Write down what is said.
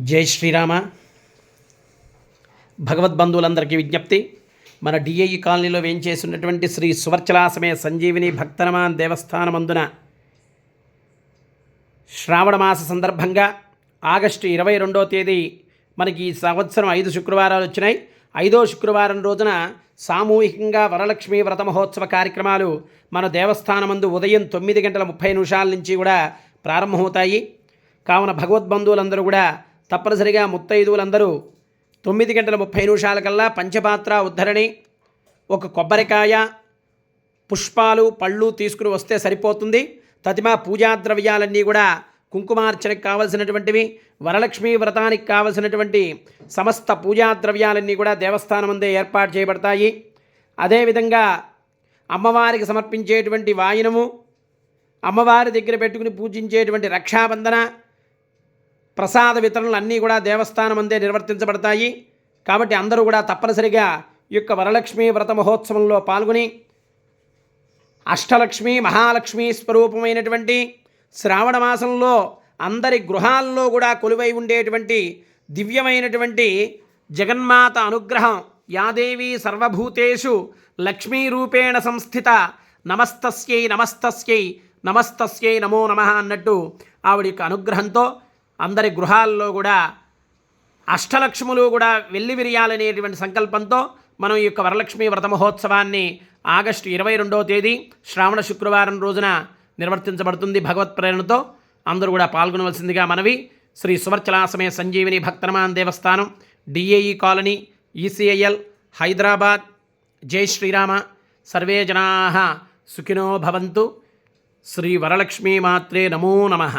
జై శ్రీరామ. భగవద్బంధువులందరికీ విజ్ఞప్తి. మన డిఐఈ కాలనీలో వేయించేసినటువంటి శ్రీ సువర్చలాసమే సంజీవిని భక్తనమాన్ దేవస్థానమందున శ్రావణ మాస సందర్భంగా ఆగస్టు 22వ తేదీ మనకి ఈ సంవత్సరం 5 శుక్రవారాలు వచ్చినాయి. 5వ శుక్రవారం రోజున సామూహికంగా వరలక్ష్మీ వ్రత మహోత్సవ కార్యక్రమాలు మన దేవస్థానమందు ఉదయం 9:30 నుంచి కూడా ప్రారంభమవుతాయి. కావున భగవద్బంధువులందరూ కూడా తప్పనిసరిగా ముత్తైదువులందరూ 9:30 కల్లా పంచపాత్ర ఉద్ధరణి, ఒక కొబ్బరికాయ, పుష్పాలు, పళ్ళు తీసుకుని వస్తే సరిపోతుంది. తతిమా పూజా ద్రవ్యాలన్నీ కూడా కుంకుమార్చనకు కావలసినటువంటివి, వరలక్ష్మీ వ్రతానికి కావలసినటువంటి సమస్త పూజా ద్రవ్యాలన్నీ కూడా దేవస్థానం అందే ఏర్పాటు చేయబడతాయి. అదేవిధంగా అమ్మవారికి సమర్పించేటువంటి వాయినము, అమ్మవారి దగ్గర పెట్టుకుని పూజించేటువంటి రక్షాబంధన, ప్రసాద వితరణలు అన్నీ కూడా దేవస్థానం అందే నిర్వర్తించబడతాయి. కాబట్టి అందరూ కూడా తప్పనిసరిగా ఈ యొక్క వరలక్ష్మీ వ్రత మహోత్సవంలో పాల్గొని అష్టలక్ష్మి మహాలక్ష్మి స్వరూపమైనటువంటి శ్రావణ మాసంలో అందరి గృహాల్లో కూడా కొలువై ఉండేటువంటి దివ్యమైనటువంటి జగన్మాత అనుగ్రహం, యాదేవి సర్వభూతేషు లక్ష్మీ రూపేణ సంస్థిత, నమస్తస్యై నమస్తస్యై నమస్తస్యై నమో నమః అన్నట్టు ఆవిడ యొక్క అనుగ్రహంతో అందరి గృహాల్లో కూడా అష్టలక్ష్ములు కూడా వెల్లివిరియాలనేటువంటి సంకల్పంతో మనం ఈ యొక్క వరలక్ష్మీ వ్రత మహోత్సవాన్ని ఆగస్టు 22వ తేదీ శ్రావణ శుక్రవారం రోజున నిర్వర్తించబడుతుంది. భగవత్ ప్రేరణతో అందరూ కూడా పాల్గొనవలసిందిగా మనవి. శ్రీ సువర్చలాసమే సంజీవిని భక్తనమాన్ దేవస్థానం, డిఏఈ కాలనీ, ఈసీఐఎల్, హైదరాబాద్. జై శ్రీరామ. సర్వే జనాః సుఖినో భవంతు. శ్రీ వరలక్ష్మీ మాత్రే నమో నమః.